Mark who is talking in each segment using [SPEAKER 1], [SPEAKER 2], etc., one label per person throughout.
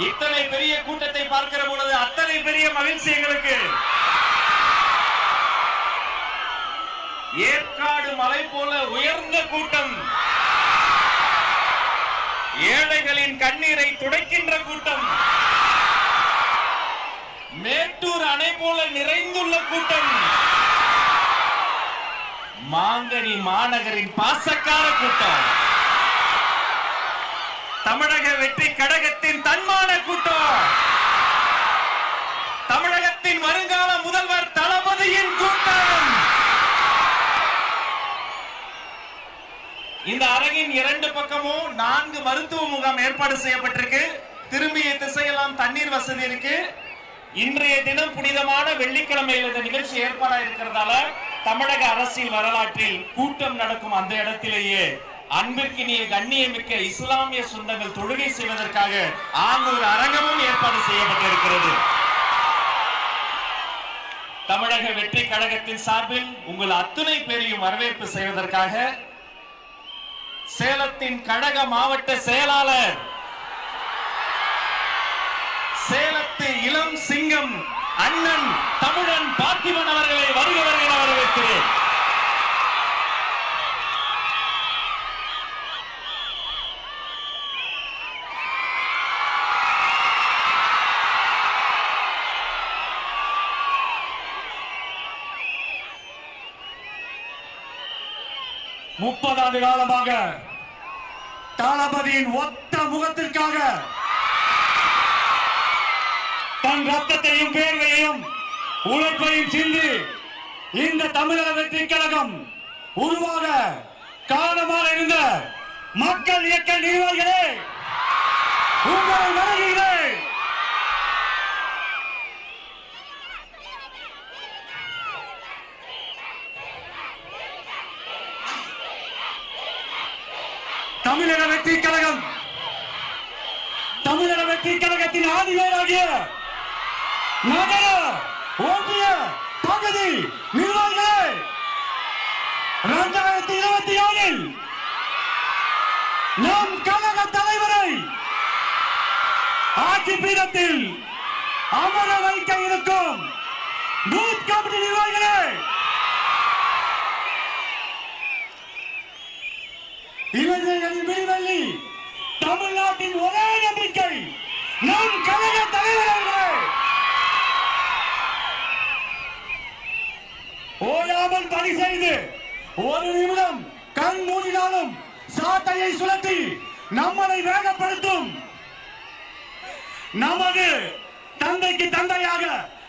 [SPEAKER 1] இத்தனை பெரிய கூட்டத்தை பார்க்கிற பொழுது அத்தனை பெரிய மகிழ்ச்சி எங்களுக்கு. ஏற்காடு மலை போல உயர்ந்த கூட்டம், ஏழைகளின் கண்ணீரை துடைக்கின்ற கூட்டம், மேட்டூர் அணை போல நிறைந்துள்ள கூட்டம், மாங்கனி மாநகரின் பாசக்கார கூட்டம், தமிழக வெற்றி கழகத்தின் தன்மான கூட்டம், தமிழகத்தின் வருங்கால முதல்வர் தளபதியின் கூட்டம். இந்த அரங்கின் இரண்டு பக்கமும் 4 மருத்துவ முகாம் ஏற்பாடு செய்யப்பட்டிருக்கு. திரும்பிய திசையெல்லாம் தண்ணீர் வசதி இருக்கு. இன்றைய தினம் புனிதமான வெள்ளிக்கிழமையில் இந்த நிகழ்ச்சி ஏற்பாடா இருக்கிறதால தமிழக அரசியல் வரலாற்றில் கூட்டம் நடக்கும் அந்த இடத்திலேயே அன்பிற்கினிய கண்ணியமிக்க இஸ்லாமிய சொந்தங்கள் தொழுகை செய்வதற்காக ஆங்கூர் அரங்கமும் ஏற்பாடு செய்யப்பட்டிருக்கிறது. தமிழக வெற்றி கழகத்தின் சார்பில் உங்கள் அத்துணை பேரையும் வரவேற்பு செய்வதற்காக சேலத்தின் கழக மாவட்ட செயலாளர், சேலத்து இளம் சிங்கம் அண்ணன் தமிழன் பார்த்திபன் அவர்களை வருக வருகிற வரவேற்கிறேன்.
[SPEAKER 2] முப்பது காலமாக தளபதியின் ஒத்த முகத்திற்காக தன் ரத்தத்தையும் வேர்வையையும் உழைப்பையும் சிந்தி இந்த தமிழக வெற்றி கழகம் உருவாக காரணமாக இருந்த மக்கள் இயக்க நிர்வாகிகளே, உங்களை வணங்குகிறேன். தமிழக வெற்றி கழகம், தமிழக வெற்றி கழகத்தின் ஆதிவேராகிய நகர ஒன்றிய பகுதி நிர்வாகிகளே, 2024 நம் கழக தலைவரை ஆட்சி பீடத்தில் அமர வைக்க இருக்கும் பூத் கமிட்டி நிர்வாகிகளே, இவர்களின் விடுதலை தமிழ்நாட்டின் ஒரே நம்பிக்கை நம் கழக தலைவர்களே, ஓயாமல் பணி செய்து ஒரு நிமிடம் கண் மூடினாலும் சாட்டையை சுழற்றி நம்மளை வேகப்படுத்தும் நமது தந்தைக்கு தந்தையாக,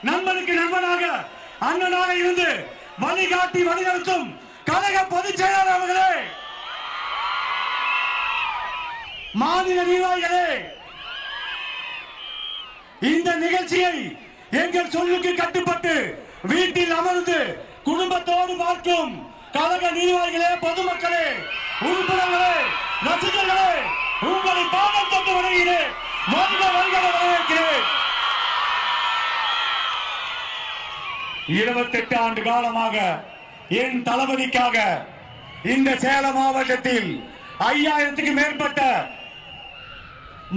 [SPEAKER 2] நண்பனுக்கு நண்பனாக, அண்ணனாக இருந்து வழிகாட்டி வழிநடத்தும் கழக பொதுச் செயலாளர் அவர்களே, மாநில நிர்வாகிகளே, இந்த நிகழ்ச்சியை எங்கள் சொல்லுக்கு கட்டுப்பட்டு வீட்டில் அமர்ந்து குடும்பத்தோடு பார்க்கும் கழக நிர்வாகிகளே, பொதுமக்களே, உறுப்பினர்களே, ரசிகர்களே, உங்களை பாதம் தொட்டு வணங்குகிறேன். வருக வருக வரவேற்கிறேன். 28 ஆண்டு காலமாக என் தளபதிக்காக இந்த சேலம் மாவட்டத்தில் 5000க்கு மேற்பட்ட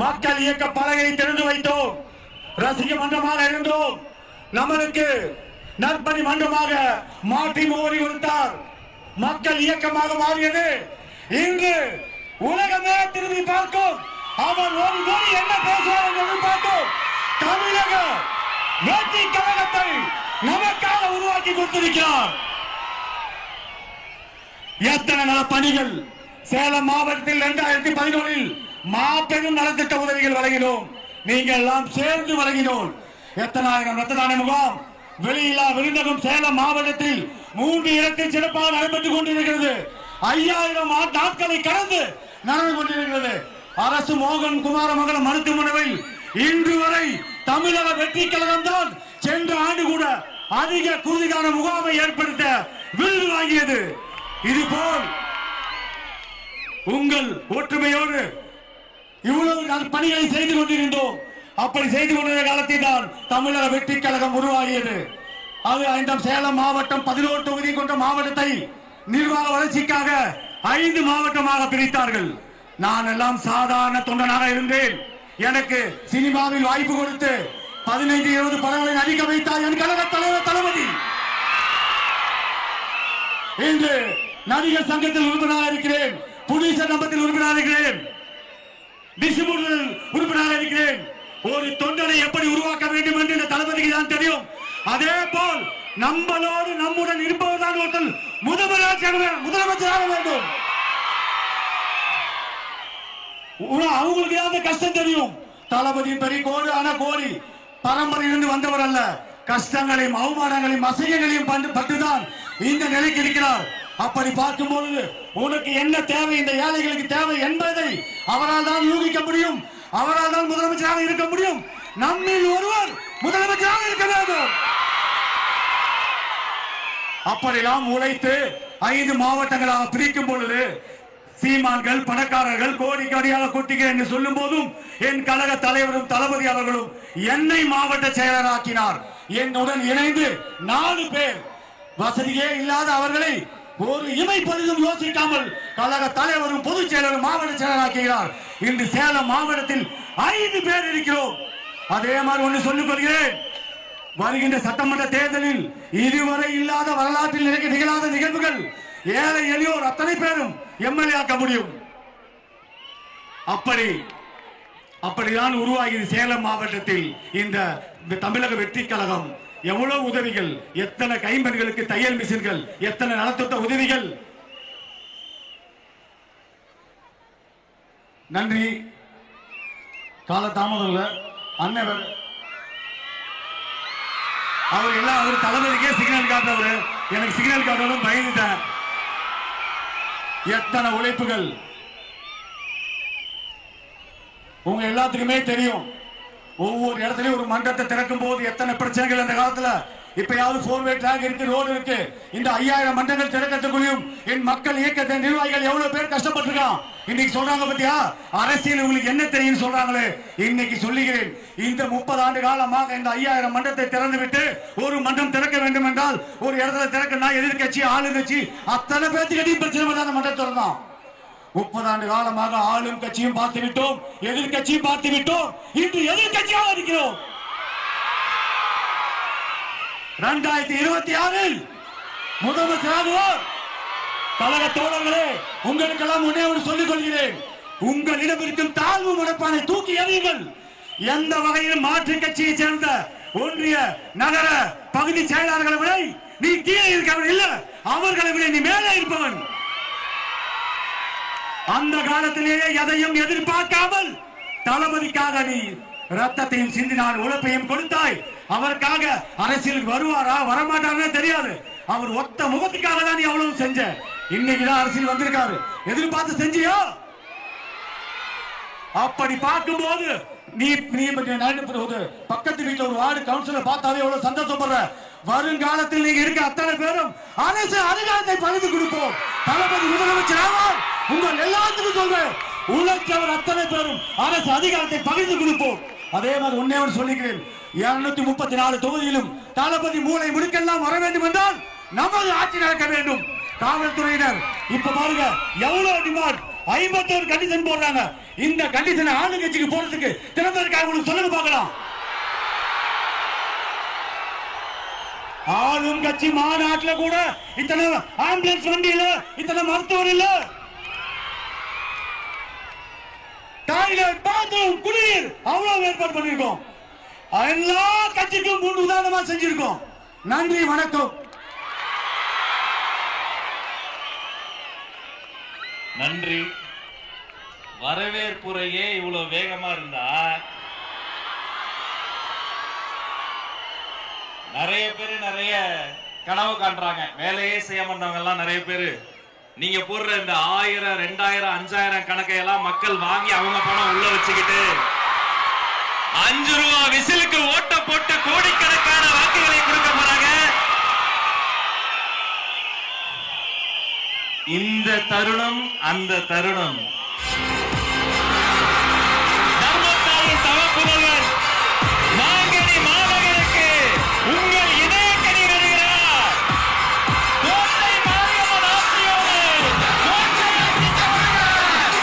[SPEAKER 2] மக்கள் இயக்க பலகையை திறந்து வைத்தோம். ரசிக மன்றமாக இருந்தோம். நம்மளுக்கு நற்பணி மன்றமாக மாற்றி மோடி கொடுத்தார். மக்கள் இயக்கமாக மாறியது. இன்று உலகமே திரும்பி பார்க்கும். அவர் ஒரு மொழி என்ன பேசுவார் என்று பார்க்கும். தமிழக வெற்றி கழகத்தை நமக்காக உருவாக்கி கொடுத்திருக்கிறார். எத்தனை நல பணிகள் சேலம் மாவட்டத்தில் 2011 மாபெரும் நலத்திட்ட உதவிகள் வழங்கினோம். நீங்கள் எல்லாம் சேர்ந்து வழங்கினோம். எத்தனாயிரம் ரத்த தான முகாம், வெளியில்லா விருந்தகம் சேலம் மாவட்டத்தில் 3 இடத்தில் சிறப்பாக நடைபெற்றுக் கொண்டிருக்கிறது. 5000 நாட்களை கடந்து நடந்து கொண்டிருக்கிறது. அரசு மோகன் குமாரமங்கலம் மருத்துவமனையில் இன்று வரை தமிழக வெற்றி கழகம் தான் சென்ற ஆண்டு கூட அதிக குருதிக்கான முகாமை ஏற்படுத்த விருது வாங்கியது. இதுபோல் உங்கள் ஒற்றுமையோடு இவ்வளவு பணிகளை செய்து கொண்டிருந்தோம். அப்படி செய்து கொண்டிருந்த காலத்தில் தான் தமிழக வெற்றி கழகம் உருவாகியது. அது இந்த சேலம் மாவட்டம் 11 தொகுதி கொண்ட மாவட்டத்தை நிர்வாக வளர்ச்சிக்காக 5 மாவட்டமாக பிரித்தார்கள். நான் எல்லாம் சாதாரண தொண்டனாக இருந்தேன். எனக்கு சினிமாவில் வாய்ப்பு கொடுத்து 15-20 படங்களை நடிக்க வைத்தார் என் கழக தலைவர் தளபதி. இன்று நடிகர் சங்கத்தில் உறுப்பினராக இருக்கிறேன், புலிசர் நம்பத்தில் உறுப்பினராக இருக்கிறேன், டிஸ்ட்ரிபியூட்டர் உறுப்பினராக இருக்கிறேன். ஒரு தொண்டனை எப்படி உருவாக்க வேண்டும் என்று இந்த தளபதிக்கு தான் தெரியும். அதே போல் நம்மளோடு நம்முடன் இருப்பவர்தான் ஒருத்தர் முதலமைச்சராக வேண்டும். அவங்களுக்கு அந்த கஷ்டம் தெரியும். தளபதி பெரிய கோடு ஆன கோடி பரம்பரையிலிருந்து வந்தவர் அல்ல. கஷ்டங்களையும் அவமானங்களையும் அசைகளையும் பட்டுதான் இந்த நிலைக்கு இருக்கிறார். அப்படி பார்க்கும்போது உனக்கு என்ன தேவை, இந்த ஏழைகளுக்கு தேவை என்பதை அவரால் தான் யூகிக்க முடியும். அவரால் தான் முதலமைச்சராக இருக்க முடியும். நம்மில் ஒருவர் முதலமைச்சராக இருக்க வேண்டும். அப்படியெல்லாம் உழைத்து 5 மாவட்டங்களாக பிரிக்கும் பொழுது சீமான்கள் பணக்காரர்கள் கோடிக்கடியாக கொட்டுகிறேன் என்று சொல்லும் போதும் என் கழக தலைவரும் தளபதி அவர்களும் என்னை மாவட்ட செயலராக்கினார். என்னுடன் இணைந்து 4 பேர் வசதியே இல்லாத அவர்களை ஒரு இமை பரிதும் யோசிக்காமல் கழக தலைவரும் பொதுச் செயலரும் மாவட்ட செயலராக்குகிறார். இன்று சேலம் மாவட்டத்தில் 5 பேர் இருக்கிறோம். அதே மாதிரி ஒன்று சொல்லிக் கொள்கிறேன், வருகின்ற சட்டமன்ற தேர்தலில் இதுவரை இல்லாத வரலாற்றில் நிகழாத நிகழ்வுகள் ஏழை எளியோர் அத்தனை பேரும் எம்எல்ஏ ஆக்க முடியும். அப்படிதான் உருவாகியது சேலம் மாவட்டத்தில் இந்த தமிழக வெற்றி கழகம். எவ்வளவு உதவிகள், எத்தனை கைம்பெண்களுக்கு தையல் மிஷின்கள், எத்தனை நலத்திட்ட உதவிகள். நன்றி. காலதாமதம் இல்ல அண்ணன் அவர் எல்லாம் அவர் தளபதிக்கே சிக்னல் காட்டுறவர். எனக்கு சிக்னல் காட்டணும் பயந்துட்டேன். எத்தனை உழைப்புகள் உங்க எல்லாத்துக்குமே தெரியும். ஒவ்வொரு இடத்துலயும் ஒரு மன்றத்தை திறக்கும் போது எத்தனை பிரச்சனைகள் அந்த காலத்துல. இப்பயாவது 4-வே ட்ராக் இருக்கு, ரோடு இருக்கு. இந்த 5000 மன்றங்கள் திறக்கத்துக்குள்ளும் என் மக்கள் இயக்கத்தை நிர்வாகிகள் எவ்வளவு பேர் கஷ்டப்பட்டிருக்கான். இன்னைக்கு சொல்றாங்க பத்தியா, அரசியல் உங்களுக்கு என்ன தெரியும் சொல்றாங்களே. இன்னைக்கு சொல்லுகிறேன், இந்த 30 ஆண்டு காலமாக இந்த 5000 மன்றத்தை திறந்து விட்டு ஒரு மன்றம் திறக்க வேண்டும் என்றால் ஒரு இடத்துல திறக்கணும். எதிர்கட்சி ஆளுங்கட்சி அத்தனை பேர்த்துக்கிட்டையும் பிரச்சனை பண்ணாத மன்றம் திறந்தான். 30 ஆண்டு காலமாக ஆளும் கட்சியும் பார்த்து விட்டோம், எதிர்கட்சியும் பார்த்து விட்டோம். இன்று எதிர்கட்சியாக இருக்கிறோம். 2026 முதலமைச்சராகுவோர். கழக தோழர்களே, உங்களுக்கெல்லாம் ஒன்னே ஒரு சொல்லிக் கொள்கிறேன், உங்களிடம் இருக்கும் தாழ்வு மனப்பானை தூக்கி எறியுங்கள். எந்த வகையில் மாற்று கட்சியை சேர்ந்த ஒன்றிய நகர பகுதி செயலாளர்களை விட நீ கீழே இருக்கவன் இல்ல, அவர்களை விட நீ மேலே இருப்பவன். அந்த காலத்திலேயே எதையும் எதிர்பார்க்காமல் தளபதிக்காக நீ ரத்தத்தையும் சிந்தினான், உழைப்பையும் கொடுத்தாய். அவருக்காக அரசியலுக்கு வருவாரா வரமாட்டாரே தெரியாது. அவர் ஒத்த முகத்துக்காக தான் நீ அவ்வளவு செஞ்ச. இன்னைக்குதான் அரசியல் வந்திருக்காரு, எதிர்பார்த்து செஞ்சியோ? அப்படி பார்க்கும்போது நீ பக்கத்து வீட்டுல ஒரு வார்டு கவுன்சிலர் பார்த்தாவே எவ்வளவு சந்தோஷப்படுற. வருங்காலத்தில் நீங்க இருக்க அத்தனை பேரும் அரசு அதிகாரத்தை பகிர்ந்து கொடுப்போம். தளபதி முதலமைச்சர் ஆவார். உங்கள் எல்லாத்துக்கும் சொல்றேன், உழைச்சவர் அத்தனை பேரும் அரசு அதிகாரத்தை பகிர்ந்து கொடுப்போம். அதே மாதிரி உன்னை சொல்லிக்கிறேன், 234 தொகுதியிலும் தளபதி மூளை முடுக்கெல்லாம் வர வேண்டும் என்றால் நமது ஆட்சி நடக்க வேண்டும். காவல்துறையினர் இப்ப பாருங்க எவ்வளவு டிமாண்ட், 51 கண்டிஷன் போடுறாங்க. இந்த கண்டிஷனை ஆளுங்கட்சிக்கு போறதுக்கு திறந்ததற்காக உங்களுக்கு சொல்லுங்க பார்க்கலாம். ஆளும் கட்சி மாநாட்டில் கூட இத்தனை ஆம்புலன்ஸ் வண்டி இல்ல, இத்தனை மருத்துவர் இல்ல, டாய்லெட் பாத்ரூம் குடிநீர் அவ்வளவு ஏற்பாடு பண்ணிருக்கோம். எல்லா கட்சிக்கும் 3 உதாரணமா செஞ்சிருக்கோம். நன்றி, வணக்கம்.
[SPEAKER 1] நன்றி. வரவேற்புரையே இவ்வளவு வேகமா இருந்தா நிறைய பேரு நிறைய கனவு காண்றாங்க. வேலையே செய்ய மாட்டவங்க எல்லாம் நிறைய பேரு நீங்க போடுற இந்த 1000, 2000, 5000 கணக்கையெல்லாம் மக்கள் வாங்கி அவங்க பணம் உள்ள வச்சுக்கிட்டு 5 ரூபா விசிலுக்கு ஓட்ட போட்டு கோடிக்கணக்கான வாக்குகளை கொடுக்க போறாங்க. இந்த தருணம் அந்த தருணம். தர்மத்தாரின் தவப்புதல்வர் மாங்கனி மாநகருக்கு உங்கள் இதயக்கனி வருகிறார். கோட்டை மாரியம்மன் ஆட்சியோடு கோட்டையாக்கி வருகிறார்.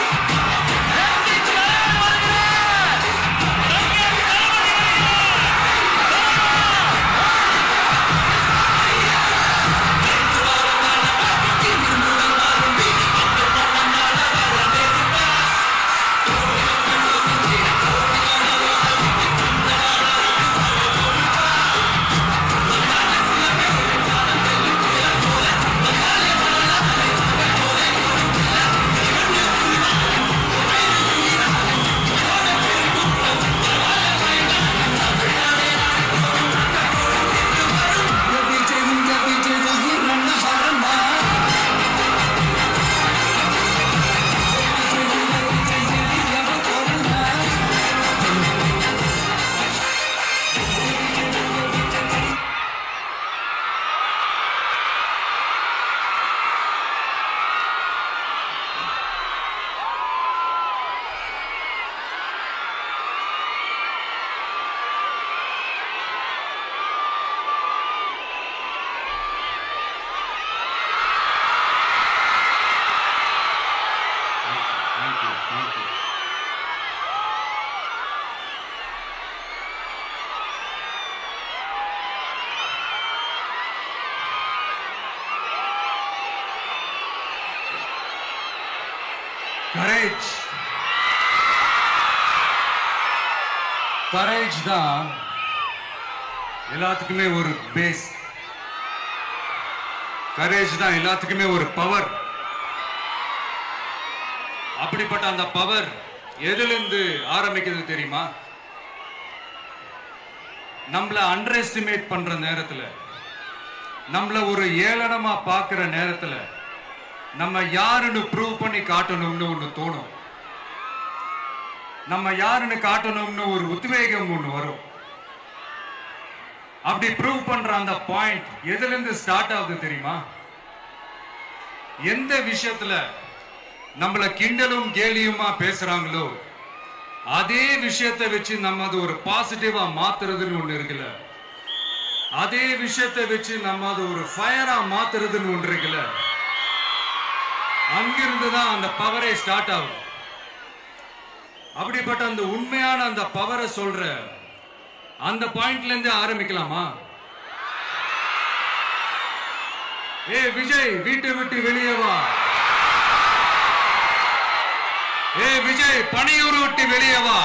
[SPEAKER 3] கரேஜ் தான் எல்லாத்துக்குமே ஒரு பேஸ். கரேஜ் தான் எல்லாத்துக்குமே ஒரு பவர். அப்படிப்பட்ட அந்த பவர் எதிலிருந்து ஆரம்பிக்கிறது தெரியுமா? நம்மள அண்டர் எஸ்டிமேட் பண்ற நேரத்துல, நம்மள ஒரு ஏளனமா பார்க்கிற நேரத்துல, நம்ம யாருன்னு ப்ரூவ் பண்ணி காட்டணும்னு ஒண்ணு தோணும். நம்ம யாருன்னு காட்டணும்னு ஒரு உத்வேகம் ஒண்ணு வரும். அப்படி ப்ரூவ் பண்ற அந்த பாயிண்ட் எதுல இருந்து ஸ்டார்ட் ஆகுது தெரியுமா? எந்த விஷயத்துல நம்மள கிண்டலும் கேலியுமா பேசுறாங்களோ அதே விஷயத்தை வச்சு நம்ம அது ஒரு பாசிட்டிவா மாத்துறதுன்னு ஒண்ணு இருக்குல்ல, அதே விஷயத்தை வச்சு நம்ம அது ஒரு ஃபயரா மாத்துறதுன்னு ஒன்று இருக்குல்ல, அங்கிருந்து தான் அந்த பவரே ஸ்டார்ட் ஆகும். அப்படிப்பட்ட அந்த உண்மையான அந்த பவரை சொல்ற அந்த பாயிண்ட்ல இருந்து ஆரம்பிக்கலாமா? ஏ விஜய், வீட்டை விட்டு வெளியே வா. ஏ விஜய், பணியூர் விட்டு வெளியே வா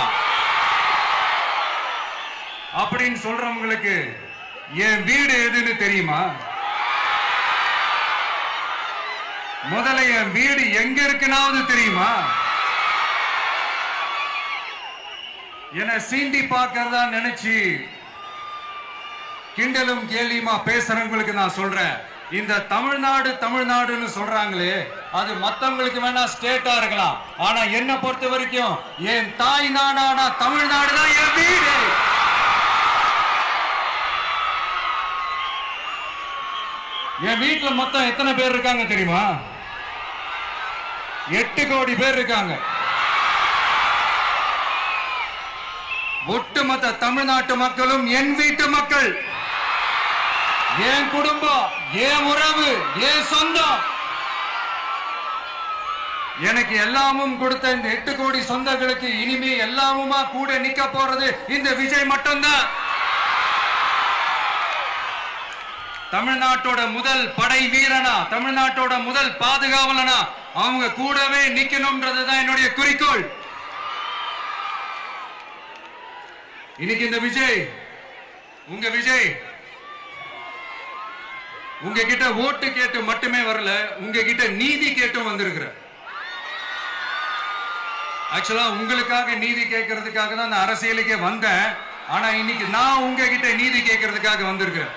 [SPEAKER 3] அப்படின்னு சொல்றவங்களுக்கு என் வீடு எதுன்னு தெரியுமா? முதல்ல என் வீடு எங்க இருக்குனாவது தெரியுமா? என சீண்டி பார்க்கறதா நினைச்சு கிண்டலும் கேலியுமா பேசுறவங்களுக்கு நான் சொல்றேன், இந்த தமிழ்நாடு தமிழ்நாடுன்னு சொல்றாங்களே, அது மத்தவங்களுக்கு வேணா ஸ்டேட்டா இருக்கலாம், ஆனா என்ன பொறுத்த வரைக்கும் என் தாய் நாடான தமிழ்நாடு தான் என் வீடு. என் வீட்டுல மொத்தம் எத்தனை பேர் இருக்காங்க தெரியுமா? 8 கோடி பேர் இருக்காங்க. ஒட்டுமொத்த தமிழ்நாட்டு மக்களும் என் வீட்டு மக்கள், என் குடும்பம், என் உறவு, என் சொந்தம். எனக்கு எல்லாமும் கொடுத்த இந்த 8 கோடி சொந்தங்களுக்கு இனிமே எல்லாமுமா கூட நிக்க போறது இந்த விஜய் மட்டும்தான். தமிழ்நாட்டோட முதல் படை வீரனா, தமிழ்நாட்டோட முதல் பாதுகாவலனா அவங்க கூடவே நிக்கணும்ன்றதுதான் என்னுடைய குறிக்கோள். இன்னைக்கு இந்த விஜய், உங்க விஜய் உங்ககிட்ட ஓட்டு கேட்டு மட்டுமே வரல, உங்ககிட்ட நீதி கேட்டும் வந்திருக்கிற. ஆக்சுவலா உங்களுக்காக நீதி கேட்கறதுக்காக தான் நான் அரசியலுக்கே வந்தேன். ஆனா இன்னைக்கு நான் உங்ககிட்ட நீதி கேட்கறதுக்காக வந்திருக்கிறேன்.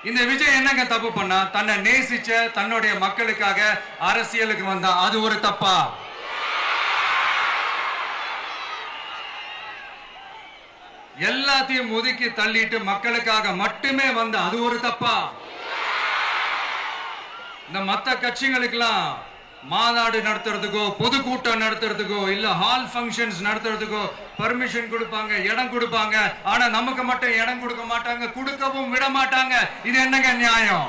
[SPEAKER 3] இந்த விஜய் என்னங்க தப்பு பண்ணா? தன்னை நேசிச்ச தன்னுடைய மக்களுக்காக அரசியலுக்கு வந்தா அது ஒரு தப்பா? எல்லாத்தையும் ஒதுக்கி தள்ளிட்டு மக்களுக்காக மட்டுமே வந்த அது ஒரு தப்பா? இந்த மத்த கட்சிகளுக்கெல்லாம் மாநாடு நடத்துறதுக்கோ பொதுக்கூட்டம் நடத்துறதுக்கோ இல்ல ஹால் ஃபங்க்ஷன்ஸ் நடத்துறதுக்கோ பர்மிஷன் கொடுப்பாங்க, இடம் கொடுப்பாங்க. ஆனா நமக்கு மட்டும் இடம் கொடுக்க மாட்டாங்க, கொடுக்கவும் விட மாட்டாங்க. இது என்னங்க நியாயம்?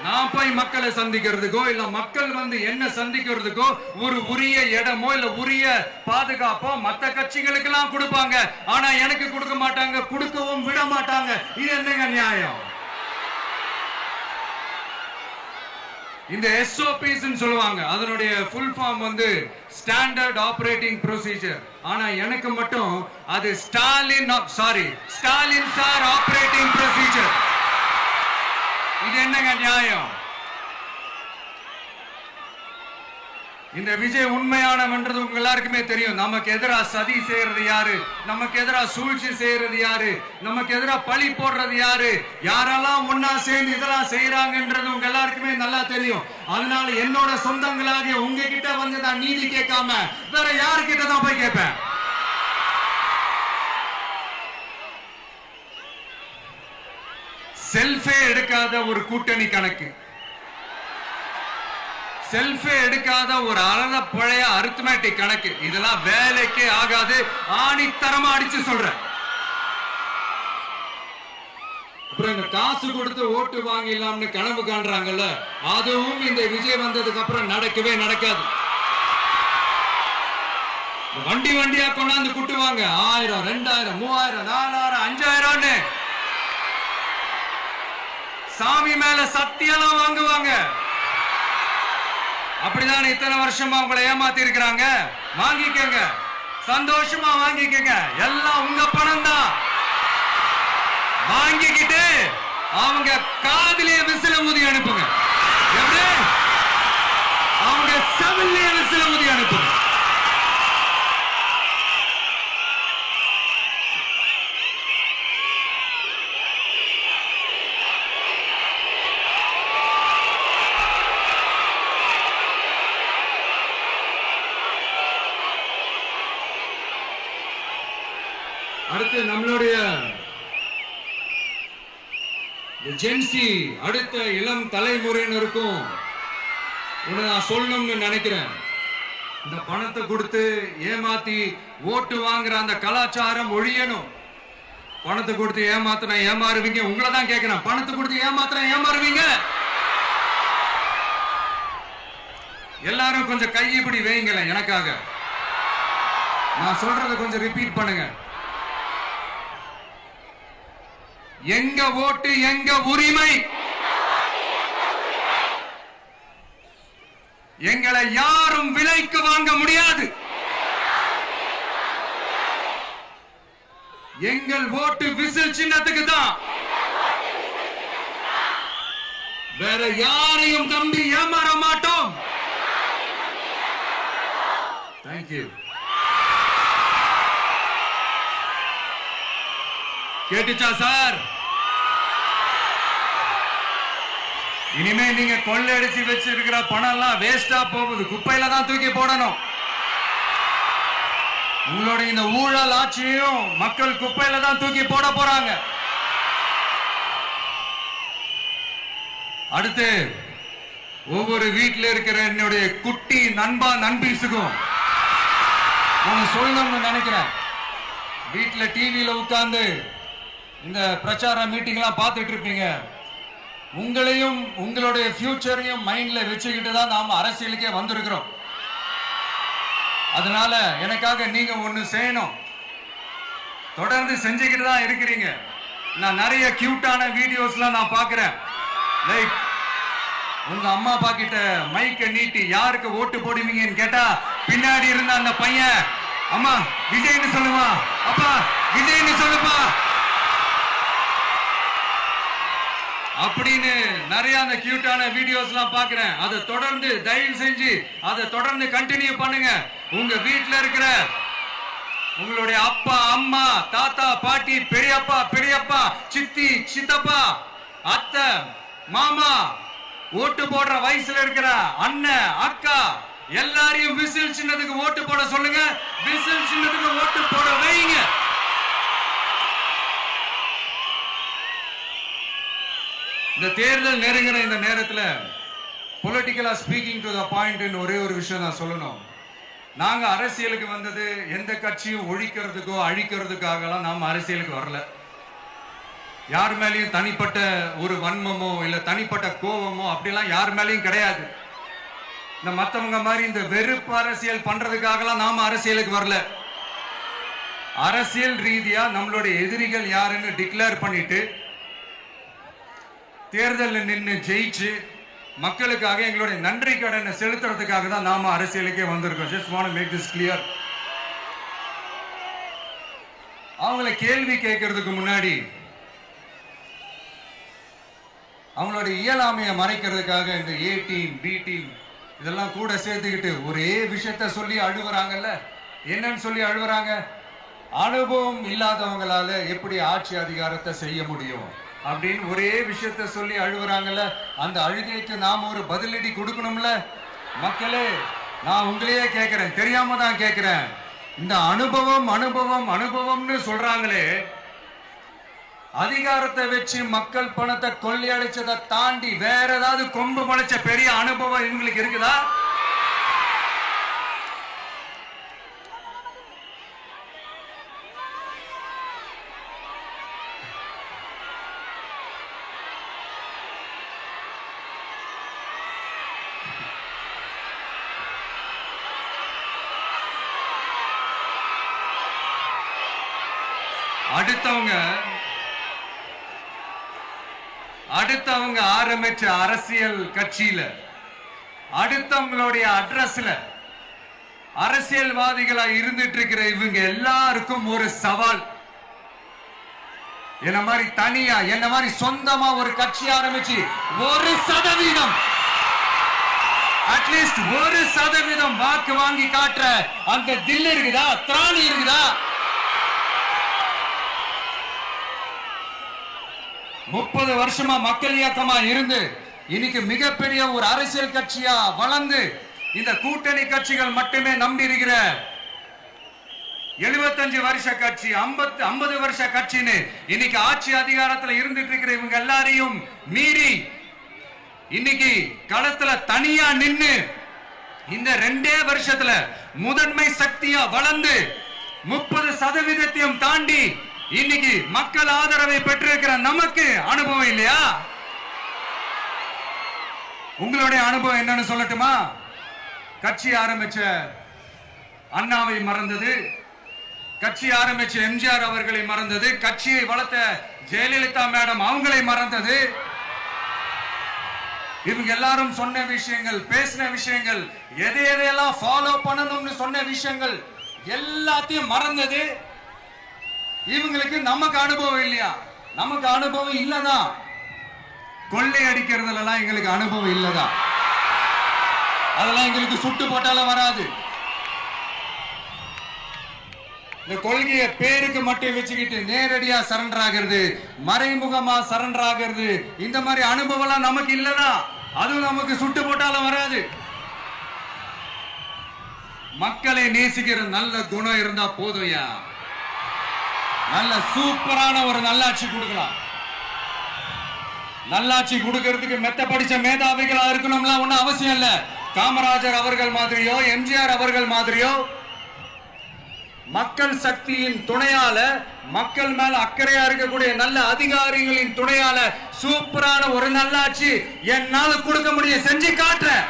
[SPEAKER 3] நான் போய் மக்களை சந்திக்கிறதுக்கோ இல்ல மக்கள் வந்து என்ன சந்திக்கிறதுக்கோ ஒரு உரிய இடமோ இல்ல உரிய பாதுகாப்போ மத்த கட்சிகளுக்கு எல்லாம் கொடுப்பாங்க. ஆனா எனக்கு கொடுக்க மாட்டாங்க, கொடுக்கவும் விட மாட்டாங்க. இது என்னங்க நியாயம்? இந்த SOPs சொல்லுவாங்க, அதனுடைய ஃபுல் ஃபார்ம் வந்து ஸ்டாண்டர்ட் ஆபரேட்டிங் ப்ரொசீஜர். ஆனா எனக்கு மட்டும் அது ஸ்டாலின் சார் ஆபரேட்டிங் ப்ரொசீஜர். இது என்னங்க நியாயம்? இந்த விஜய் உண்மையானவன்றது உங்க எல்லாருக்குமே தெரியும். நமக்கு எதிராக சதி செய்யறது யாரு, நமக்கு எதிராக சூழ்ச்சி செய்யறது யாரு, நமக்கு எதிராக பழி போடுறது யாரு, யாரெல்லாம் ஒன்னா சேர்ந்து இதெல்லாம் செய்யறாங்கன்றது உங்க எல்லாருக்குமே நல்லா தெரியும். அதனால என்னோட சொந்தங்களாகிய உங்ககிட்ட வந்து நான் நீதி கேட்காம வேற யாருக்கிட்ட தான் போய் கேட்பேன்? செல்ஃபே எடுக்காத ஒரு கூட்டணி கணக்கு, செல்ஃபே எடுக்காத ஒரு அறத பழைய அரித்மேட்டிக் கணக்கு, இதெல்லாம் வேலைக்கே ஆகாது. ஆணித்தரமா அடிச்சு சொல்றேன். அப்புறம் இந்த காசு கொடுத்து ஓட்டு வாங்கிடலாம்னு கனவு காண்றாங்கல்ல, அதுவும் இந்த விஜய் வந்ததுக்கு அப்புறம் நடக்கவே நடக்காது. வண்டி வண்டியா கொண்டாந்து கூட்டுவாங்க, 1000, 2000, 3000, 4000, 5000. சாமி மேல சத்தியெல்லாம் வாங்குவாங்க. அப்படிதான் இத்தனை வருஷமா உங்களை ஏமாத்தி இருக்கிறாங்க. வாங்கிக்கங்க, சந்தோஷமா வாங்கிக்கங்க. எல்லாம் உங்க பணம் தான். வாங்கிக்கிட்டு அவங்க காதிலே விசில முதி அனுப்புங்க. எப்படி? அவங்க செவிலே விசில முதி அனுப்புங்க. அடுத்து நம்மளுடைய ஜென்சி அடுத்த இளம் தலைமுறையினருக்கும் ஒண்ணு நான் சொல்லணும்னு நினைக்கிறேன். இந்த பணத்தை கொடுத்து ஏமாத்தி ஓட்டு வாங்குற அந்த கலாச்சாரம் ஒழியணும். பணத்தை கொடுத்து ஏமாத்தினா ஏமாறுவீங்க. உங்களை தான் கேட்கிறேன், பணத்தை கொடுத்து ஏமாத்தினா ஏமாறுவீங்க? எல்லாரும் கொஞ்சம் கை இப்படி வைங்களேன் எனக்காக. நான் சொல்றதை கொஞ்சம் ரிப்பீட் பண்ணுங்க. எங்க ஓட்டு எங்க உரிமை. எங்களை யாரும் விலைக்கு வாங்க முடியாது. எங்கள் ஓட்டு விசில் சின்னத்துக்கு தான். வேற யாரையும் நம்பி ஏமாற மாட்டோம். தேங்க்யூ. கேட்டுச்சா சார்? இனிமே நீங்க கொள்ளையடிச்சு வச்சிருக்கிற பணம் எல்லாம் வேஸ்டா போகுது. குப்பையில தான் தூக்கி போடணும். உங்களுடைய இந்த ஊழல் ஆட்சியும் மக்கள் குப்பையில தான் தூக்கி போட போறாங்க. அடுத்து ஒவ்வொரு வீட்டில் இருக்கிற என்னுடைய குட்டி நண்பா நண்பீஸுக்கும் நான் சொல்லணும்னு நினைக்கிறேன். வீட்டுல டிவியில உட்கார்ந்து இந்த பிரச்சார மீட்டிங் எல்லாம் பார்த்துட்டு இருப்பீங்க. உங்களையும் உங்களுடைய ஃபியூச்சரையும் மைண்ட்ல வச்சுக்கிட்டு தான் நாம அரசியலுக்கே வந்திருக்கிறோம். அதனால எனக்காக நீங்க ஒண்ணு செய்யணும். தொடர்ந்து செஞ்சுக்கிட்டு தான் இருக்கிறீங்க. நான் நிறைய கியூட்டான வீடியோஸ்லாம் நான் பார்க்கிறேன். லைக் உங்க அம்மா அப்பா கிட்ட மைக்க நீட்டி யாருக்கு ஓட்டு போடுவீங்கன்னு கேட்டா பின்னாடி இருந்த அந்த பையன், அம்மா விஜய்னு சொல்லுவா, அப்பா விஜய்னு சொல்லுப்பா அப்படின்னு நிறைய அந்த கியூட்டான வீடியோஸ் எல்லாம் பாக்குறேன். அதை தொடர்ந்து தயவு செஞ்சு அதை தொடர்ந்து கண்டினியூ பண்ணுங்க. உங்க வீட்டுல இருக்கிற உங்களுடைய அப்பா அம்மா தாத்தா பாட்டி பெரியப்பா பெரியப்பா சித்தி சித்தப்பா அத்தை மாமா ஓட்டு போடுற வயசுல இருக்கிற அண்ணன் அக்கா எல்லாரையும் விசில் சின்னத்துக்கு ஓட்டு போட சொல்லுங்க. விசில் சின்னத்துக்கு ஓட்டு போட வைங்க. இந்த தேர்தல் நெருங்கிற இந்த நேரத்தில் பொலிட்டிக்கலா ஸ்பீக்கிங் டு த பாயிண்ட் ஒரே ஒரு விஷயம் நான் சொல்லணும். நாங்க அரசியலுக்கு வந்தது எந்த கட்சியும் ஒழிக்கிறதுக்கோ அழிக்கிறதுக்காகலாம் நாம அரசியலுக்கு வரல. யார் மேலேயும் தனிப்பட்ட ஒரு வன்மமோ இல்ல தனிப்பட்ட கோபமோ அப்படிலாம் யார் மேலேயும் கிடையாது. இந்த மத்தவங்க மாதிரி இந்த வெறுப்பு அரசியல் பண்றதுக்காகலாம் நாம அரசியலுக்கு வரல. அரசியல் ரீதியா நம்மளுடைய எதிரிகள் யாருன்னு டிக்ளேர் பண்ணிட்டு தேர்தலில் நின்று ஜெயிச்சு மக்களுக்காக எங்களுடைய நன்றி கடனை செலுத்துறதுக்காக தான் நாம அரசியலுக்கே வந்திருக்கோம். Just want to make this clear. அவங்களை கேள்வி கேட்கறதுக்கு முன்னாடி அவங்களுடைய இயலாமையை மறைக்கிறதுக்காக இந்த ஏ டீம் பி டீம் இதெல்லாம் கூட சேர்த்துக்கிட்டு ஒரே விஷயத்த சொல்லி அழுகுறாங்கல்ல. என்னன்னு சொல்லி அழுகுறாங்க? அனுபவம் இல்லாதவங்களால எப்படி ஆட்சி அதிகாரத்தை செய்ய முடியும் அப்படின்னு ஒரே விஷயத்த சொல்லி அழுகுறாங்கல்ல. அந்த அழுகைக்கு நாம ஒரு பதிலடி கொடுக்கணும்ல. மக்களே, நான் உங்களையே கேட்கிறேன், தெரியாம தான் கேட்கிறேன். இந்த அனுபவம் அனுபவம் அனுபவம்னு சொல்றாங்களே, அதிகாரத்தை வச்சு மக்கள் பணத்தை கொள்ளையடிச்சதை தாண்டி வேற ஏதாவது கொம்பு முளைச்ச பெரிய அனுபவம் இவங்களுக்கு இருக்குதா? அடுத்தவங்க ஆரம்பிச்ச அரசியல் கட்சியில, அடுத்தவங்களுடைய அட்ரஸ்ல அரசியல்வாதிகளா இருந்துட்டு இருக்கிற இவங்க எல்லாருக்கும் ஒரு சவால். என்ன மாதிரி தனியா, என்ன மாதிரி சொந்தமா ஒரு கட்சி ஆரம்பிச்சு 1% அட்லீஸ்ட் 1% வாக்கு வாங்கி காட்டுற அந்த தில் இருக்குதா, திராணி இருக்குதா? 30 வருஷமா மக்கள் இயக்கமா இருந்து இன்னைக்கு மிகப்பெரிய ஒரு அரசியல் கட்சியா வளர்ந்து இந்த கூட்டணி கட்சிகள் மட்டுமே நம்பி இருக்கிற 75 வருஷ கட்சி, 50 வருஷ கட்சின்னு இன்னைக்கு ஆட்சி அதிகாரத்துல இருந்துட்டு இருக்கிற இவங்க எல்லாரையும் மீறி இன்னைக்கு களத்துல தனியா நின்னு இந்த 2 வருஷத்துல முதன்மை சக்தியா வளர்ந்து 30% தாண்டி இன்னைக்கு மக்கள் ஆதரவை பெற்றிருக்கிற நமக்கு அனுபவம் இல்லையா? உங்களுடைய அனுபவம் என்னன்னு சொல்லட்டுமா? கட்சி ஆரம்பிச்ச அண்ணாவை மறந்தது, கட்சி ஆரம்பிச்ச எம்ஜிஆர் அவர்களை மறந்தது, கட்சியை வளர்த்த ஜெயலலிதா மேடம் அவங்களை மறந்தது. இவங்க எல்லாரும் சொன்ன விஷயங்கள், பேசின விஷயங்கள், எதையெல்லாம் ஃபாலோ பண்ணணும்னு சொன்ன விஷயங்கள் எல்லாத்தையும் மறந்தது. இவங்களுக்கு நமக்கு அனுபவம் இல்லையா? நமக்கு அனுபவம் இல்லதான். கொள்ளை அடிக்கிறதுல எங்களுக்கு அனுபவம் இல்லதான். அதெல்லாம் எங்களுக்கு சுட்டு போட்டாலும் வராது. இந்த கொள்கையை பேருக்கு மட்டும் வச்சுக்கிட்டு நேரடியா சரண்டர் ஆகிறது, மறைமுகமா சரண்டர் ஆகிறது, இந்த மாதிரி அனுபவம் நமக்கு இல்லதான். அதுவும் நமக்கு சுட்டு போட்டாலும் வராது. மக்களை நேசிக்கிற நல்ல குணம் இருந்தா போதும்யா. நல்ல சூப்பரான ஒரு நல்லாட்சி கொடுக்கலாம். நல்லாட்சி கொடுக்கிறதுக்கு மெத்த படிச்ச மேதாவிகளா இருக்கணும்லாம் ஒன்னும் அவசியம் இல்ல. காமராஜர் அவர்கள் மாதிரியோ, எம்ஜிஆர் அவர்கள் மாதிரியோ மக்கள் சக்தியின் துணையால, மக்கள் மேல அக்கறையா இருக்கக்கூடிய நல்ல அதிகாரிகளின் துணையால சூப்பரான ஒரு நல்லாட்சி என்னால கொடுக்க முடியும், செஞ்சு காட்டுறேன்.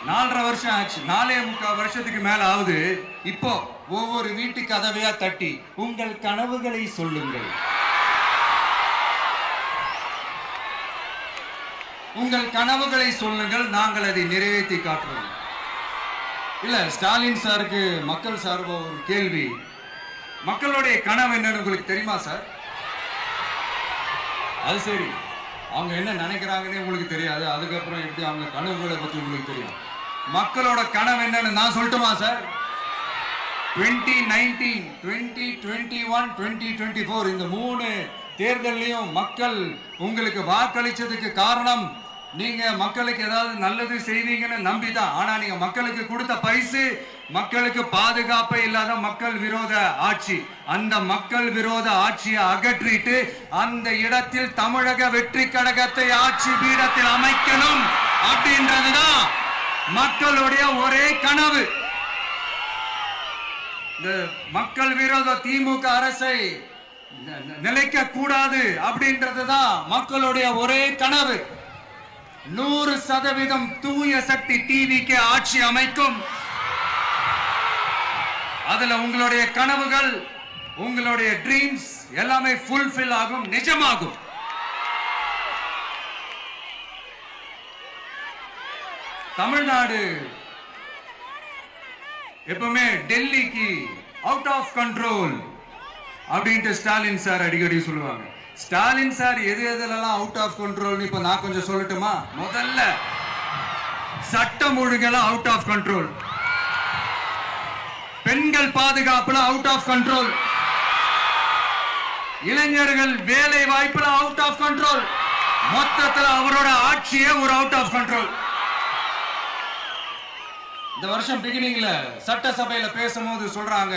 [SPEAKER 3] நாலரை வருஷம் ஆச்சு, 4.25 வருஷத்துக்கு மேல ஆகுது. இப்போ ஒவ்வொரு வீட்டு கதவையா தட்டி உங்கள் கனவுகளை சொல்லுங்கள், உங்கள் கனவுகளை சொல்லுங்கள், நாங்கள் அதை நிறைவேற்றி காட்டுறோம். இல்ல, ஸ்டாலின் சாருக்கு மக்கள் சார்பா ஒரு கேள்வி. மக்களுடைய கனவு என்னன்னு உங்களுக்கு தெரியுமா சார்? அது சரி, அவங்க என்ன நினைக்கிறாங்கன்னு உங்களுக்கு தெரியாது, அதுக்கப்புறம் எப்படி அவங்க கனவுகளை பத்தி உங்களுக்கு தெரியும். மக்களோட கனவு என்னன்னு நான் சொல்லட்டுமா சார்? 2019, 2021, 2024 இந்த 3 தேர்தலையும் மக்கள் உங்களுக்கு வாக்களிச்சதுக்கு காரணம் நீங்க மக்களுக்கு ஏதாவது நல்லது செய்வீங்கன்னு நம்பிதான். ஆனா நீங்க மக்களுக்கு கொடுத்த பரிசு மக்களுக்கு பாதுகாப்பே இல்லாத மக்கள் விரோத ஆட்சி. அந்த மக்கள் விரோத ஆட்சியை அகற்றிட்டு அந்த இடத்தில் தமிழக வெற்றி கழகத்தை ஆட்சி பீடத்தில் அமைக்கணும் அப்படின்றதுதான் மக்களுடைய ஒரே கனவு. இந்த மக்கள் விரோத திமுக அரசை நிலைக்க கூடாது அப்படின்றதுதான் மக்களுடைய ஒரே கனவு. 100% தூய சக்தி டிவிக்கு ஆட்சி அமைக்கும். அதுல உங்களுடைய கனவுகள், உங்களுடைய ட்ரீம்ஸ் எல்லாமே ஃபுல்ஃபில் ஆகும், நிஜமாகும். தமிழ்நாடு எப்பவுமே டெல்லிக்கு அவுட் ஆஃப் கண்ட்ரோல் அப்படின்ட்டு ஸ்டாலின் சார் அடிக்கடி சொல்லுவாங்க. ஸ்டாலின் சார் எது எதுலாம் அவுட் ஆஃப் கண்ட்ரோல் இப்ப நான் கொஞ்சம் சொல்லட்டுமா? முதல்ல சட்டம் ஒழுங்கெல்லாம் அவுட் ஆஃப் கண்ட்ரோல், பெண்கள் பாதுகாப்புல அவுட் ஆஃப் கண்ட்ரோல், இளைஞர்கள் வேலை வாய்ப்புல அவுட் ஆஃப் கண்ட்ரோல், மொத்தத்தில் அவரோட ஆட்சியே ஒரு அவுட் ஆஃப் கண்ட்ரோல். இந்த வருஷம் பிகினிங்ல சட்டசபையில பேசும்போது சொல்றாங்க,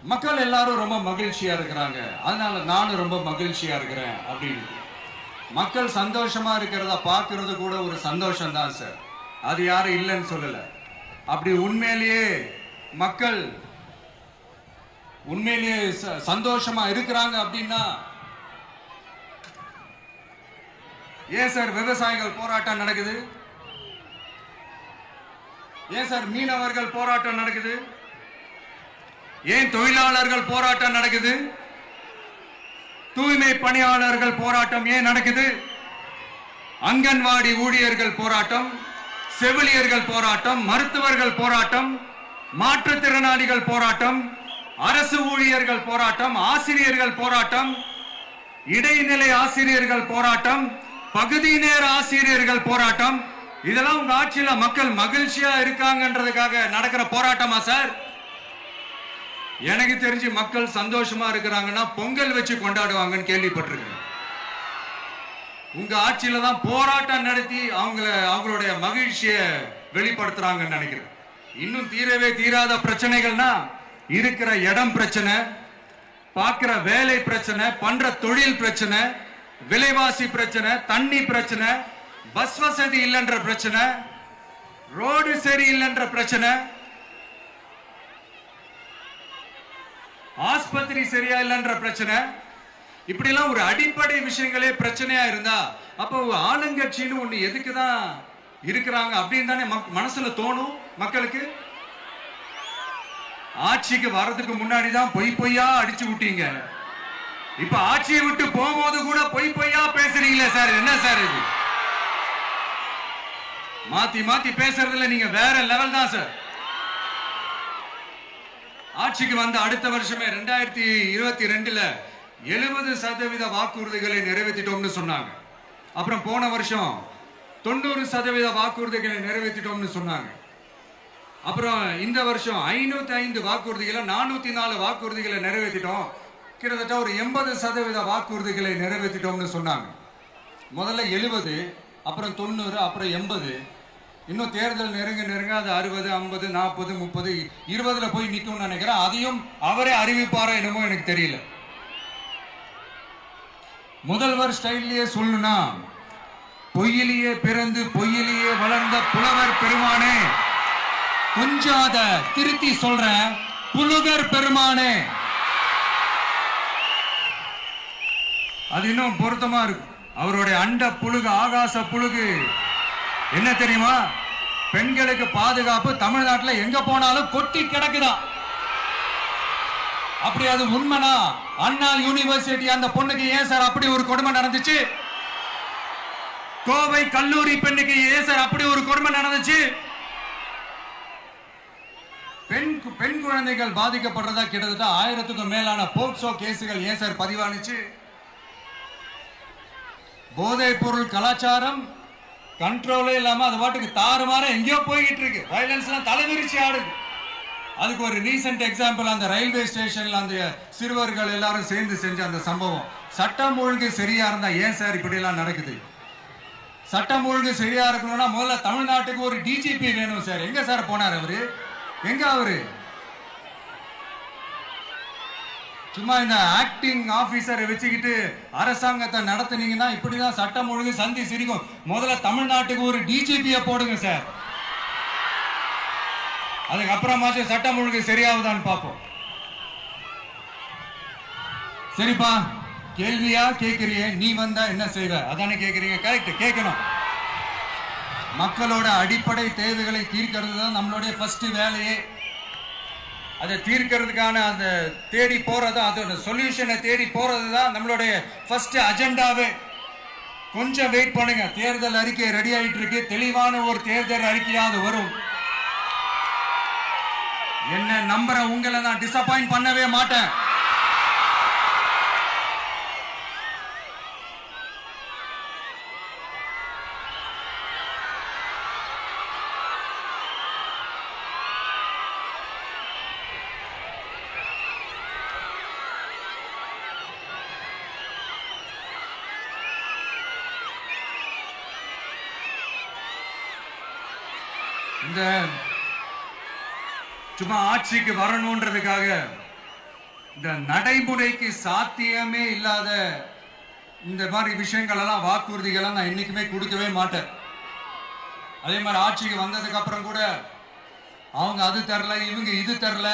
[SPEAKER 3] மக்கள் எல்லாரும் ரொம்ப மகிழ்ச்சியா இருக்கிறாங்க, அதனால நானும் ரொம்ப மகிழ்ச்சியா இருக்கிறேன் அப்படின்னு. மக்கள் சந்தோஷமா இருக்கிறத பார்க்கறது கூட ஒரு சந்தோஷம் தான் சார், அது யாரும் இல்லைன்னு சொல்லல. அப்படி உண்மையிலேயே மக்கள் உண்மையிலேயே சந்தோஷமா இருக்கிறாங்க அப்படின்னா ஏன் சார் விவசாயிகள் போராட்டம் நடக்குது? ஏன் சார் மீனவர்கள் போராட்டம் நடக்குது? ஏன் தொழிலாளர்கள் போராட்டம் நடக்குது? தூய்மை பணியாளர்கள் போராட்டம் ஏன் நடக்குது? அங்கன்வாடி ஊழியர்கள் போராட்டம், செவிலியர்கள் போராட்டம், மருத்துவர்கள் போராட்டம், மாற்றுத்திறனாளிகள் போராட்டம், அரசு ஊழியர்கள் போராட்டம், ஆசிரியர்கள் போராட்டம், இடைநிலை ஆசிரியர்கள் போராட்டம், பகுதி நேர ஆசிரியர்கள் போராட்டம். இதெல்லாம் உங்க ஆட்சியில மக்கள் மகிழ்ச்சியா இருக்காங்கன்றதுக்காக நடக்கிற போராட்டமா சார்? எனக்கு தெரிஞ்சு மக்கள் சந்தோஷமா இருக்கிறாங்கன்னா பொங்கல் வச்சு கொண்டாடுவாங்கன்னு கேள்விப்பட்டிருக்கேன். உங்க ஆட்சியில தான் போராட்டம் நடத்தி அவங்களுடைய மகிழ்ச்சியை வெளிப்படுத்துறாங்கன்னு நினைக்கிறேன். இன்னும் தீரவே தீராத பிரச்சனைகள்னா இருக்கிற இடம் பிரச்சனை, பார்க்கிற வேலை பிரச்சனை, பண்ற தொழில் பிரச்சனை, விலைவாசி பிரச்சனை, தண்ணி பிரச்சனை, பஸ் வசதி இல்லைன்ற பிரச்சனை, ரோடு சரியில்லைன்ற பிரச்சனை, ஆஸ்பத்திரி சரியா இல்லைன்ற பிரச்சனை. இப்படி எல்லாம் ஒரு அடிப்படை விஷயங்களே பிரச்சனையா இருந்தா அப்போ ஆளுங்கட்சின்னு ஒண்ணு எதுக்குதான் இருக்கிறாங்க அப்படின்னு தானே மனசுல தோணும் மக்களுக்கு. ஆட்சிக்கு வர்றதுக்கு முன்னாடி தான் பொய்யா அடிச்சு விட்டீங்க. இப்ப ஆட்சியை விட்டு போகும்போது கூட பொய்யா பேசுறீங்களே சார், என்ன சார் இது? மாத்தி மாத்தி பேசுறதுல நீங்க வேற லெவல் தான் சார். ஆட்சிக்கு வந்த அடுத்த வருஷமே 2022ல 70% வாக்குறுதிகளை நிறைவேற்றிட்டோம்னு சொன்னாங்க. அப்புறம் போன வருஷம் 90% வாக்குறுதிகளை நிறைவேற்றிட்டோம்னு சொன்னாங்க. அப்புறம் இந்த வருஷம் 505 வாக்குறுதிகளை 404 வாக்குறுதிகளை நிறைவேற்றிட்டோம். கிட்டத்தட்ட ஒரு 80% வாக்குறுதிகளை நிறைவேற்றிட்டோம்னு சொன்னாங்க. முதல்ல 70, அப்புறம் 90, அப்புறம் 80. இன்னும் தேர்தல் நெருங்க அது 60, 50, 40, 30, 20ல போய் நிக்கும்னு நினைக்கிறேன். அதையும் அவரே அறிவிப்பாரா என்னமோ எனக்கு தெரியல. முதல்வர் ஸ்டைல்லையே சொல்லணும்னா, பொய்யிலேயே பிறந்து பொய்யிலேயே வளர்ந்த புலவர் பெருமானே, கொஞ்சம் அத திருத்தி சொல்றேன், புலுகர் பெருமானே. அது இன்னும் பொருத்தமா இருக்கு. அவருடைய அண்ட புழுகு, ஆகாச புழுகு என்ன தெரியுமா? பெண்களுக்கு பாதுகாப்பு தமிழ்நாட்டில் எங்க போனாலும் கொட்டி கிடக்குதான். அப்படி அது உண்மைனா அண்ணா யூனிவர்சிட்டி அந்த பொண்ணுக்கு ஏன் சார் அப்படி ஒரு கொடுமை நடந்துச்சு? கோவை கல்லூரி பெண்ணுக்கு ஏன் சார் அப்படி ஒரு கொடுமை நடந்துச்சு? பெண் குழந்தைகள் பாதிக்கப்படுறதா கிட்டத்தட்ட 1000க்கும் மேலான போக்சோ கேசுகள் ஏன் சார் பதிவானுச்சு? போதைப் பொருள் கலாச்சாரம் கண்ட்ரோலே இல்லாம அது பாட்டுக்கு தாறுமாற எங்கேயோ போய்கிட்டு இருக்கு. வயலன்ஸ் எல்லாம் தலைவிரிச்சு ஆடுது. அதுக்கு ஒரு ரீசெண்ட் எக்ஸாம்பிள், அந்த ரயில்வே ஸ்டேஷன்ல அந்த சிறுவர்கள் எல்லாரும் சேர்ந்து செஞ்ச அந்த சம்பவம். சட்டம் ஒழுங்கு சரியா இருந்தா ஏன் சார் இப்படி எல்லாம் நடக்குது? சட்டம் ஒழுங்கு சரியா இருக்கணும்னா முதல்ல தமிழ்நாட்டுக்கு ஒரு டிஜிபி வேணும் சார். எங்க சார் போனார் அவரு? எங்க அவரு? சும்மா இந்த ஆக்டிங் ஆபீசரை வச்சுக்கிட்டு அரசாங்கத்தை நடத்துனீங்கன்னா இப்படிதான் சட்டம் ஒழுங்கு சந்தி சிரிக்கும். முதல்ல தமிழ்நாட்டுக்கு ஒரு டிஜிபியை போடுங்க சார். அதுக்கப்புறமாச்சும் சட்டம் ஒழுங்கு சரியாகுதான்னு பார்ப்போம். சரிப்பா, கேள்வியா கேட்கிறிய, நீ வந்தா என்ன செய்வ அதானே கேட்கறீங்க. கரெக்ட், கேட்கணும். மக்களோட அடிப்படை தேவைகளை தீர்க்கிறது தான் நம்மளுடைய ஃபர்ஸ்ட் வேலையே. அதை தீர்க்கிறதுக்கான அந்த தேடி போறது, அதோட சொல்யூஷனை தேடி போறது தான் நம்மளுடைய ஃபர்ஸ்ட் அஜெண்டாவே. கொஞ்சம் வெயிட் பண்ணுங்க, தேர்தல் அறிக்கை ரெடி ஆயிட்டு இருக்கு. தெளிவான ஒரு தேர்தல் அறிக்கையாவது வரும். என்ன நம்புற உங்களை நான் டிசப்பாயிண்ட் பண்ணவே மாட்டேன். இந்த சும்மா ஆட்சிக்கு வரணும்ன்றதுக்காக இந்த நடைமுறைக்கு சாத்தியமே இல்லாத இந்த மாதிரி விஷயங்கள் எல்லாம், வாக்குறுதிகளை நான் என்னைக்குமே கொடுக்கவே மாட்டேன். அதே மாதிரி ஆட்சிக்கு வந்ததுக்கு அப்புறம் கூட அவங்க அது தரல, இவங்க இது தரல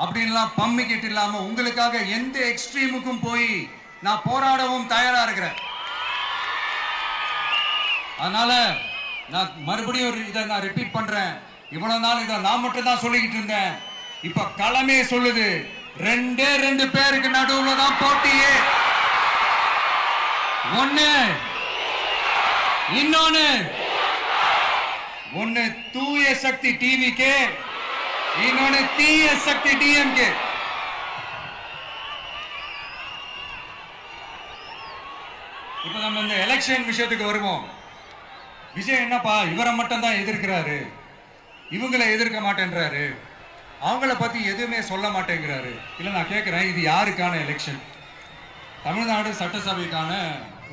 [SPEAKER 3] அப்படின்லாம் பம்மிக்கிட்டு இல்லாம உங்களுக்காக எந்த எக்ஸ்ட்ரீமுக்கும் போய் நான் போராடவும் தயாரா இருக்கிறேன். அதனால நான் மறுபடியும் இதை நான் ரிப்பீட் பண்றேன். இவ்வளவு நாள் இதை நான் மட்டும் தான் சொல்லிக்கிட்டு இருந்தேன். இப்ப களமே சொல்லுது, ரெண்டே 2 பேருக்கு நடுவுல தான் போட்டியே. ஒண்ணு தூய சக்தி டிவிக்கு, இன்னொன்னு தீய சக்தி டிஎம்கே. இப்ப நம்ம இந்த எலெக்ஷன் விஷயத்துக்கு வருவோம். விஜய் என்னப்பா இவரை மட்டும் தான் எதிர்க்கிறாரு, இவங்களை எதிர்க்க மாட்டேன்றாரு, அவங்கள பத்தி எதுவுமே சொல்ல மாட்டேங்கிறாரு. இல்ல நான் கேட்கிறேன், இது யாருக்கான எலெக்ஷன்? தமிழ்நாடு சட்டசபைக்கான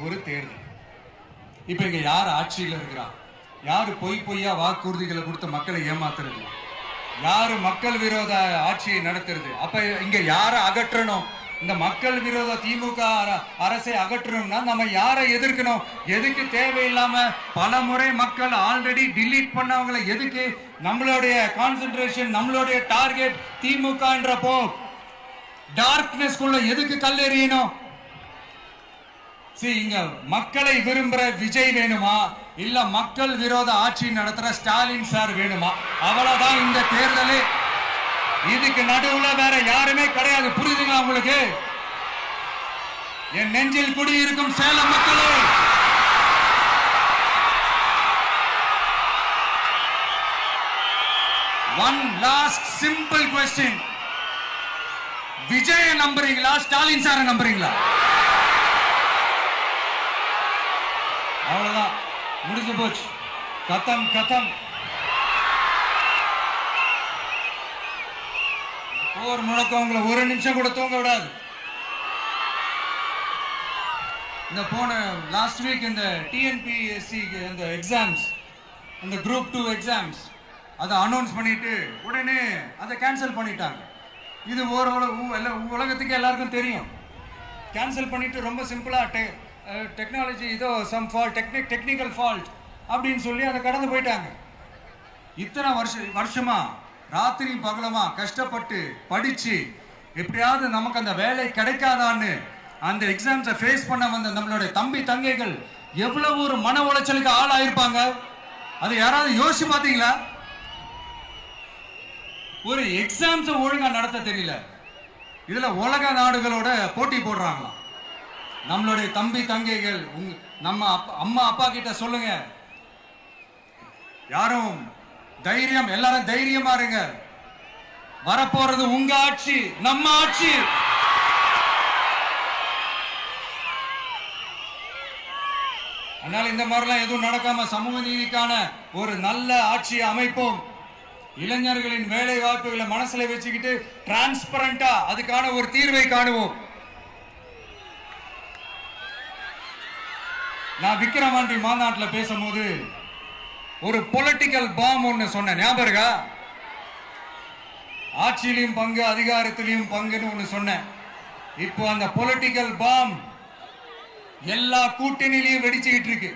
[SPEAKER 3] ஒரு தேர்தல். இப்ப இங்க யார் ஆட்சியில் இருக்கிறா? யாரு பொய்யா வாக்குறுதிகளை கொடுத்து மக்களை ஏமாத்துறது? யாரு மக்கள் விரோத ஆட்சியை நடத்துறது? அப்ப இங்க யாரை அகற்றணும்? இந்த மக்கள் விரோத திமுக அரசை அகற்றணும்னா நம்ம யாரை எதிர்க்கணும்? எதுக்கு தேவையில்லாம பல முறை மக்கள் ஆல்ரெடி டிலீட் பண்ணவங்களை எதுக்கு நம்மளுடைய கான்சென்ட்ரேஷன், நம்மளுடைய டார்கெட் திமுகன்றப்போ டார்க்னஸ் குள்ள எதுக்கு கல்லெறியணும்? இங்க மக்களை விரும்புற விஜய் வேணுமா, இல்ல மக்கள் விரோத ஆட்சி நடத்துற ஸ்டாலின் சார் வேணுமா? அவ்வளவுதான் இந்த தேர்தலே. இதுக்கு நடுவுல வேற யாருமே கிடையாது. புரியுதுங்களா உங்களுக்கு? என் நெஞ்சில் குடியிருக்கும் சேலம் மக்களே, one last simple question. Vijaya நம்புறீங்களா, ஸ்டாலின் சார நம்புறீங்களா? அவ்வளவுதான், முடிஞ்சு போச்சு. கதம் கதம். போர் முழக்கம் உங்களை ஒரு நிமிஷம் கூட தூங்க விடாது. இந்த போன லாஸ்ட் வீக் இந்த டிஎன்பிஎஸ்சி இந்த எக்ஸாம்ஸ், இந்த குரூப் 2 எக்ஸாம்ஸ் அதை அனௌன்ஸ் பண்ணிட்டு உடனே அதை கேன்சல் பண்ணிட்டாங்க. இது உலகத்துக்கு எல்லாருக்கும் தெரியும். கேன்சல் பண்ணிட்டு ரொம்ப சிம்பிளா டெக்னாலஜி ஏதோ சம் ஃபால்ட், டெக்னிக்கல் ஃபால்ட் அப்படின்னு சொல்லி அதை கடந்து போயிட்டாங்க. இத்தனை வருஷமா ராத்திரி பகலமா கஷ்டப்பட்டு படிச்சு எப்படியாவது நமக்கு அந்த வேலை கிடைக்காதான்னு அந்த எக்ஸாம்ஸை ஃபேஸ் பண்ண வந்த நம்மளுடைய தம்பி தங்கைகள் எவ்வளவு ஒரு மன உளைச்சலுக்கு ஆளாயிருப்பாங்க. அதை யாராவது யோசிச்சு பார்த்தீங்களா? ஒரு எக்ஸாம்ஸ் ஒழுங்கா நடத்த தெரியல, இதுல உலக நாடுகளோட போட்டி போடுறாங்களாம். நம்மளுடைய தம்பி தங்கைகள் நம்ம அம்மா அப்பா கிட்ட சொல்லுங்க, யாரும் தைரியம், எல்லாரும் தைரியமா இருங்க. வரப்போறது உங்க ஆட்சி, நம்ம ஆட்சி. அதனால இந்த மாதிரிலாம் எதுவும் நடக்காம சமூக நீதிக்கான ஒரு நல்ல ஆட்சியை அமைப்போம். இளைஞர்களின் வேலை வாய்ப்புகளை மனசுல வச்சுக்கிட்டு டிரான்ஸ்பரண்டா அதுக்கான ஒரு தீர்வை காணுவோம். நான் விக்கிரவாண்டி மாநாட்டில் பேசும்போது ஒரு பொலிட்டிக்கல் பாம் ஒன்னு சொன்ன ஞாபகம் இருக்கா? ஆட்சியிலையும் பங்கு, அதிகாரத்திலையும் பங்குன்னு ஒன்னு சொன்னேன். இப்போ அந்த பொலிட்டிக்கல் பாம் எல்லா கூட்டணியிலையும் வெடிச்சுக்கிட்டு இருக்கு,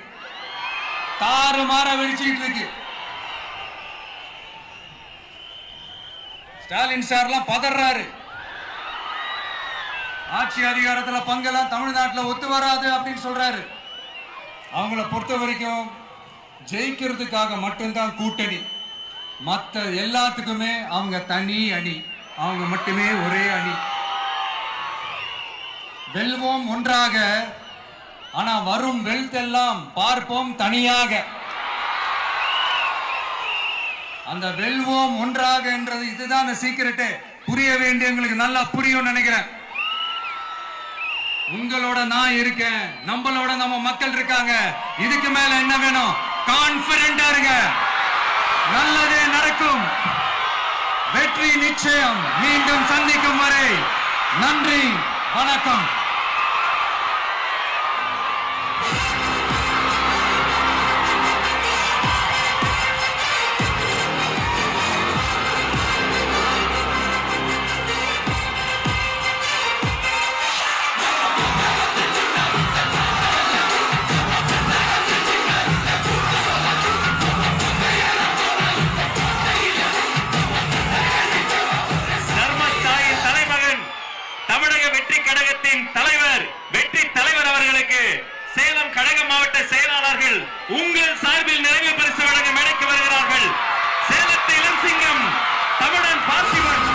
[SPEAKER 3] தாறுமாற வெடிச்சுக்கிட்டு இருக்கு. ஸ்டாலின் சார்லாம் பதறாரு, ஆட்சி அதிகாரத்துல பங்கெல்லாம் தமிழ்நாட்டில் ஒத்து வராது அப்படின்னு சொல்றாரு. அவங்கள பொறுத்த வரைக்கும் ஜெயிக்கிறதுக்காக மட்டும்தான் கூட்டணி, மற்ற எல்லாத்துக்குமே அவங்க தனி அணி, அவங்க மட்டுமே ஒரே அணி. வெல்வோம் ஒன்றாக, ஆனா வரும் வெல்த் எல்லாம் பார்ப்போம் தனியாக. அந்த வெல்வோம் ஒன்றாக என்றது இதுதான் அந்த சீக்கிரட்டே. புரிய வேண்டியவங்களுக்கு நல்லா புரியும் நினைக்கிறேன். உங்களோட நான் இருக்கேன், நம்மளோட நம்ம மக்கள் இருக்காங்க. இதுக்கு மேல என்ன வேணும்? கான்பிடென்டா இருங்க, நல்லதே நடக்கும், வெற்றி நிச்சயம். மீண்டும் சந்திக்கும் வரை நன்றி, வணக்கம்.
[SPEAKER 1] தலைவர் வெற்றி தலைவர் அவர்களுக்கு சேலம் கழக மாவட்ட செயலாளர்கள் உங்கள் சார்பில் நிறைவு பரிசு வழங்க மேடைக்கு வருகிறார்கள். சேலத்து இளம் சிங்கம் தமிழன் பார்த்திபன்.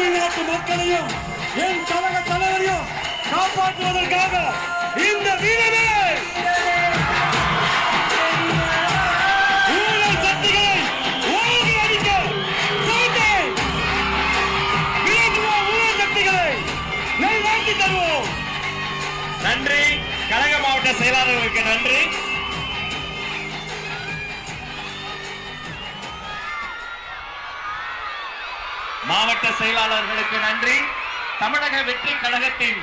[SPEAKER 2] தமிழ்நாட்டு மக்களையும் என் கழக தலைவரையும் காப்பாற்றுவதற்காக இந்த வீரமே ஊழல் சக்திகளை ஓங்கி அடிக்க சவுண்டை விலக்குவோம். ஊழல் சக்திகளை நல்வாழ்த்தி தருவோம்.
[SPEAKER 1] நன்றி. கழக மாவட்ட செயலாளர்களுக்கு நன்றி. மாவட்ட செயலாளர்களுக்கு நன்றி. தமிழக வெற்றி கழகத்தின்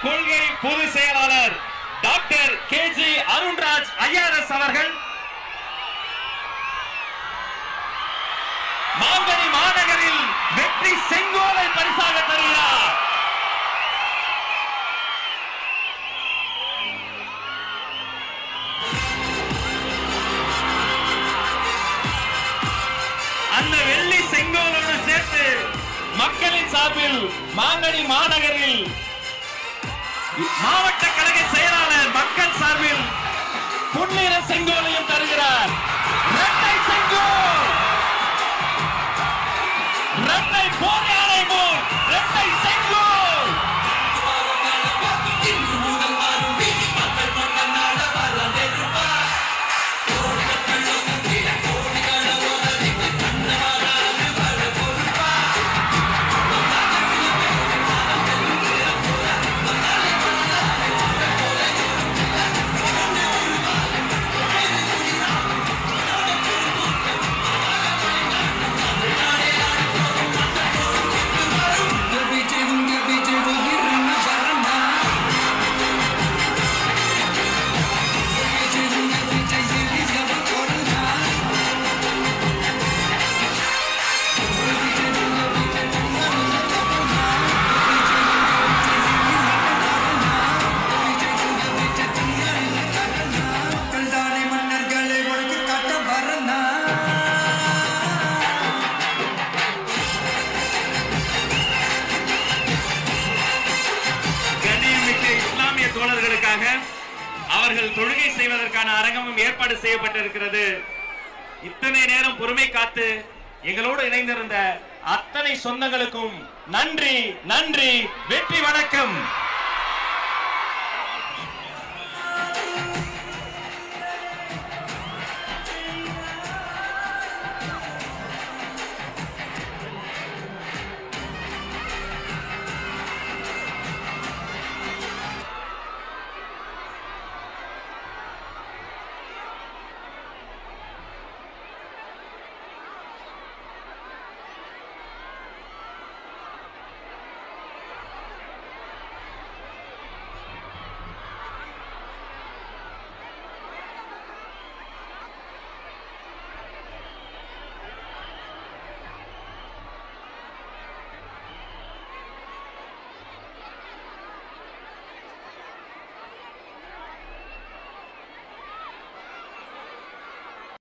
[SPEAKER 1] கொள்கை பொதுச் செயலாளர் டாக்டர் கேஜி அருண்ராஜ் ஐஆர்எஸ் அவர்கள் மாங்கனி மாநகரில் வெற்றி செங்கோலை பரிசாக தருகிறார். அந்த வெள்ளி செங்கோலோடு சேர்த்து மக்களின் சார்பில் மாங்கனி மாநகரில் மாவட்ட கழக செயலாளர் மக்கள் சார்பில் பொன்னிற செங்கோலையும் தருகிறார். இரட்டை செங்கோல், இரட்டை போர் யானை போல் இரட்டை செங்கோல். தோழர்களுக்காக அவர்கள் தொழுகை செய்வதற்கான அரங்கமும் ஏற்பாடு செய்யப்பட்டிருக்கிறது. இத்தனை நேரம் பொறுமை காத்து எங்களோடு இணைந்திருந்த அத்தனை சொந்தங்களுக்கும் நன்றி. நன்றி. வெற்றி. வணக்கம்.